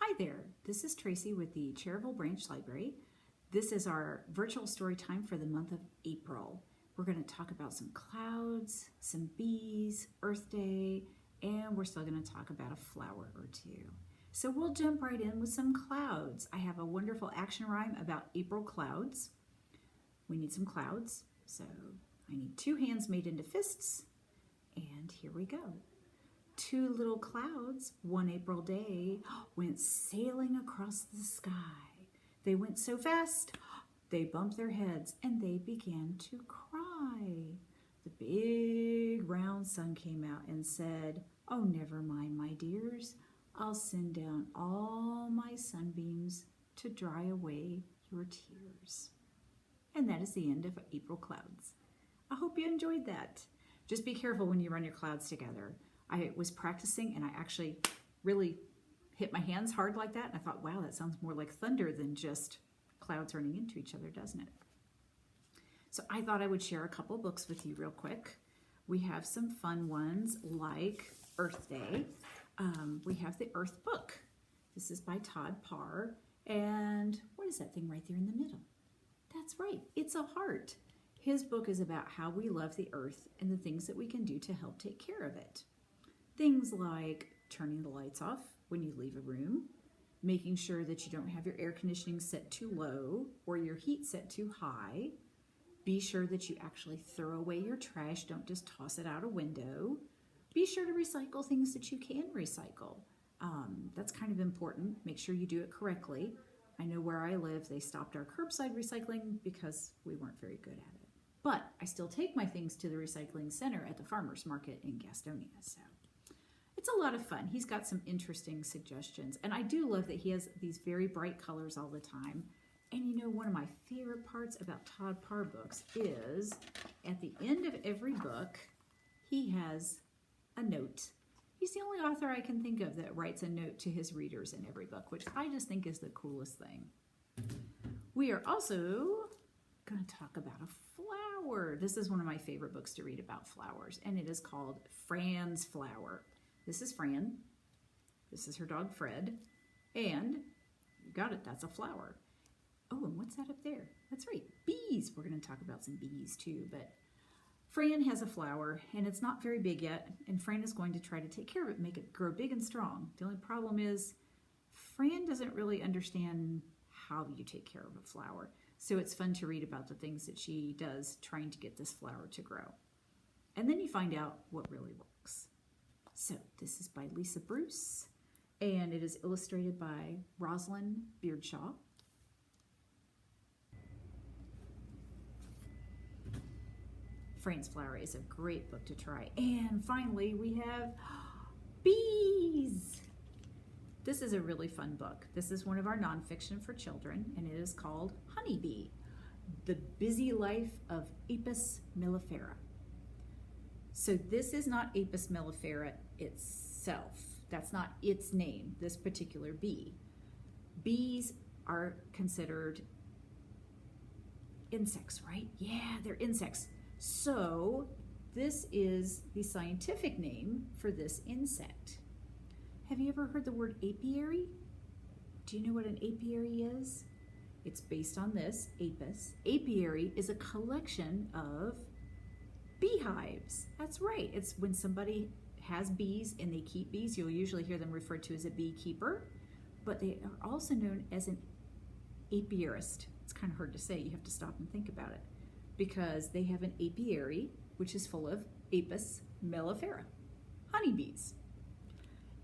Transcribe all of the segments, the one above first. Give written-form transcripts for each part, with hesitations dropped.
Hi there, this is Tracy with the Cherryville Branch Library. This is our virtual story time for the month of April. We're going to talk about some clouds, some bees, Earth Day, and we're still going to talk about a flower or two. So we'll jump right in with some clouds. I have a wonderful action rhyme about April clouds. We need some clouds, so I need two hands made into fists, and here we go. Two little clouds, one April day, went sailing across the sky. They went so fast, they bumped their heads, and they began to cry. The big round sun came out and said, "Oh, never mind, my dears. I'll send down all my sunbeams to dry away your tears." And that is the end of April clouds. I hope you enjoyed that. Just be careful when you run your clouds together. I was practicing and I actually really hit my hands hard like that. And I thought, wow, that sounds more like thunder than just clouds running into each other, doesn't it? So I thought I would share a couple books with you real quick. We have some fun ones like Earth Day. We have the Earth book. This is by Todd, Parr. And what is that thing right there in the middle? That's right, it's a heart. His book is about how we love the earth and the things that we can do to help take care of it. Things like turning the lights off when you leave a room, making sure that you don't have your air conditioning set too low or your heat set too high. Be sure that you actually throw away your trash, don't just toss it out a window. Be sure to recycle things that you can recycle. That's kind of important. Make sure you do it correctly. I know where I live, they stopped our curbside recycling because we weren't very good at it. But I still take my things to the recycling center at the farmer's market in Gastonia, so it's a lot of fun. He's got some interesting suggestions, and I do love that he has these very bright colors all the time. And you know, one of my favorite parts about Todd Parr books is at the end of every book, he has a note. He's the only author I can think of that writes a note to his readers in every book, which I just think is the coolest thing. We are also going to talk about a flower. This is one of my favorite books to read about flowers, and it is called Fran's Flower. This is Fran. This is her dog Fred. And you got it, that's a flower. Oh, and what's that up there? That's right, bees. We're going to talk about some bees too, but Fran has a flower, and it's not very big yet, and Fran is going to try to take care of it, make it grow big and strong. The only problem is Fran doesn't really understand how you take care of a flower, so it's fun to read about the things that she does trying to get this flower to grow. And then you find out what really works. So this is by Lisa Bruce, and it is illustrated by Rosalind Beardshaw. Fran's Flower is a great book to try. And finally, we have bees. This is a really fun book. This is one of our nonfiction for children, and it is called Honeybee, The Busy Life of Apis mellifera. So this is not Apis mellifera itself. That's not its name, this particular bee. Bees are considered insects, right? Yeah, they're insects. So this is the scientific name for this insect. Have you ever heard the word apiary? Do you know what an apiary is? It's based on this, apis. Apiary is a collection of beehives. That's right. It's when somebody has bees and they keep bees, you'll usually hear them referred to as a beekeeper, but they are also known as an apiarist. It's kind of hard to say. You have to stop and think about it, because they have an apiary, which is full of Apis mellifera, honeybees.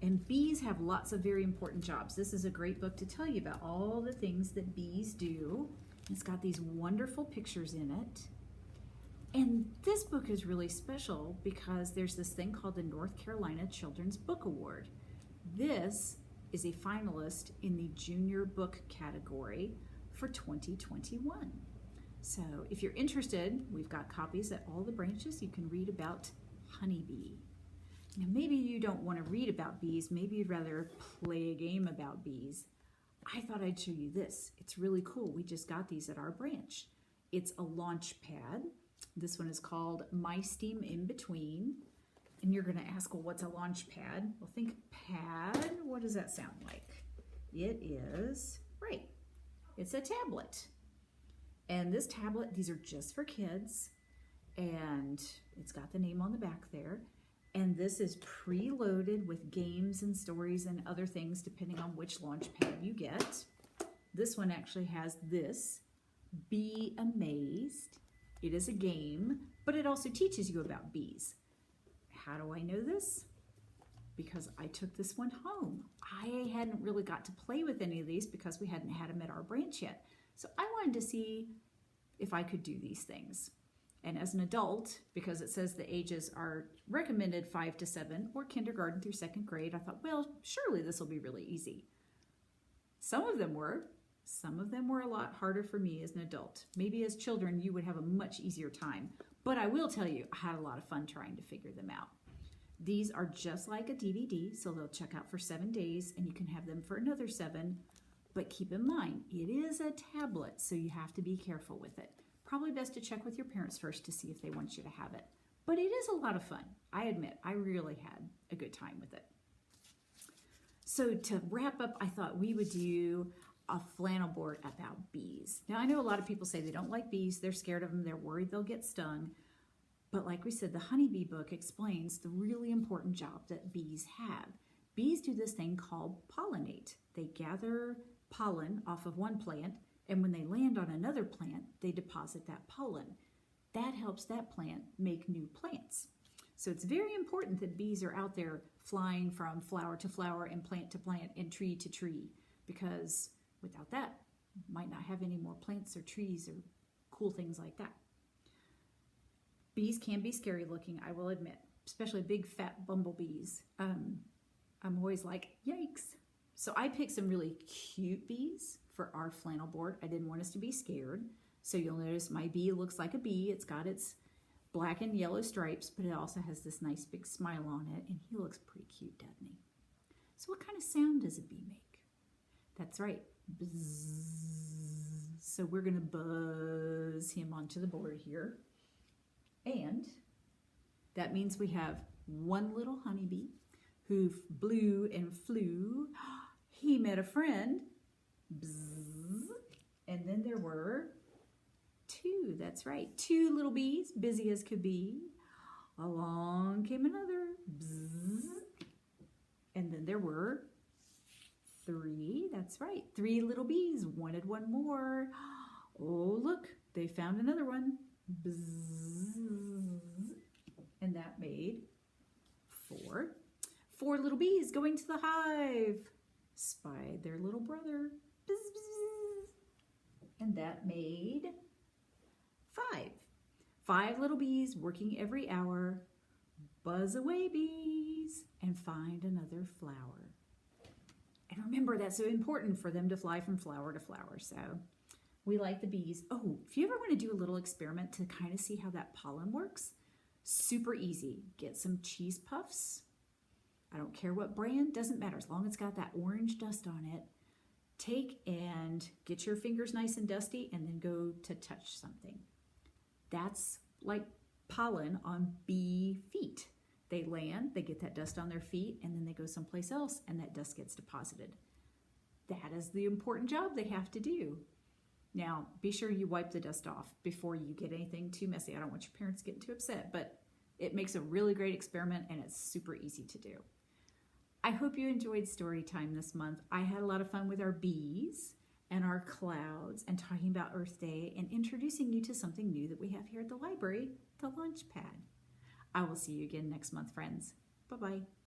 And bees have lots of very important jobs. This is a great book to tell you about all the things that bees do. It's got these wonderful pictures in it. And this book is really special because there's this thing called the North Carolina Children's Book Award. This is a finalist in the junior book category for 2021. So if you're interested, we've got copies at all the branches. You can read about Honeybee. Now maybe you don't want to read about bees, maybe you'd rather play a game about bees. I thought I'd show you this. It's really cool. We just got these at our branch. It's a LAUNCHPAD. This one is called My Steam In Between. And you're going to ask, well, what's a LAUNCHPAD? Well, think pad. What does that sound like? It is, right, it's a tablet. And this tablet, these are just for kids, and it's got the name on the back there. And this is preloaded with games and stories and other things depending on which LAUNCHPAD you get. This one actually has this, Be Amazed. It is a game, but it also teaches you about bees. How do I know this? Because I took this one home. I hadn't really got to play with any of these because we hadn't had them at our branch yet. So I wanted to see if I could do these things. And as an adult, because it says the ages are recommended 5 to 7 or kindergarten through 2nd grade, I thought, well, surely this will be really easy. Some of them were. Some of them were a lot harder for me as an adult. Maybe as children, you would have a much easier time. But I will tell you, I had a lot of fun trying to figure them out. These are just like a DVD, so they'll check out for 7 days, and you can have them for another 7. But keep in mind, it is a tablet, so you have to be careful with it. Probably best to check with your parents first to see if they want you to have it. But it is a lot of fun. I admit, I really had a good time with it. So to wrap up, I thought we would do a flannel board about bees. Now, I know a lot of people say they don't like bees. They're scared of them. They're worried they'll get stung. But like we said, the Honeybee book explains the really important job that bees have. Bees do this thing called pollinate. They gather pollen off of one plant, and when they land on another plant, they deposit that pollen. That helps that plant make new plants. So it's very important that bees are out there flying from flower to flower and plant to plant and tree to tree, because without that, you might not have any more plants or trees or cool things like that. Bees can be scary looking, I will admit, especially big fat bumblebees. I'm always like, yikes. So I picked some really cute bees for our flannel board. I didn't want us to be scared. So you'll notice my bee looks like a bee. It's got its black and yellow stripes, but it also has this nice big smile on it, and he looks pretty cute, doesn't he? So what kind of sound does a bee make? That's right, buzz. So we're gonna buzz him onto the board here. And that means we have one little honeybee who blew and flew. He met a friend. Bzz. And then there were 2, that's right, 2 little bees, busy as could be. Along came another. Bzz. And then there were 3, that's right, 3 little bees wanted one more. Oh, look, they found another one. Bzz. And that made 4. 4 little bees going to the hive. Spied their little brother. Bzz, bzz. And that made 5. 5 little bees working every hour. Buzz away, bees, and find another flower. And remember, that's so important for them to fly from flower to flower. So we like the bees. Oh, if you ever want to do a little experiment to kind of see how that pollen works, super easy. Get some cheese puffs. I don't care what brand, doesn't matter, as long as it's got that orange dust on it. Take and get your fingers nice and dusty and then go to touch something. That's like pollen on bee feet. They land, they get that dust on their feet, and then they go someplace else and that dust gets deposited. That is the important job they have to do. Now, be sure you wipe the dust off before you get anything too messy. I don't want your parents getting too upset, but it makes a really great experiment and it's super easy to do. I hope you enjoyed story time this month. I had a lot of fun with our bees and our clouds and talking about Earth Day and introducing you to something new that we have here at the library, the LAUNCHPAD. I will see you again next month, friends. Bye-bye.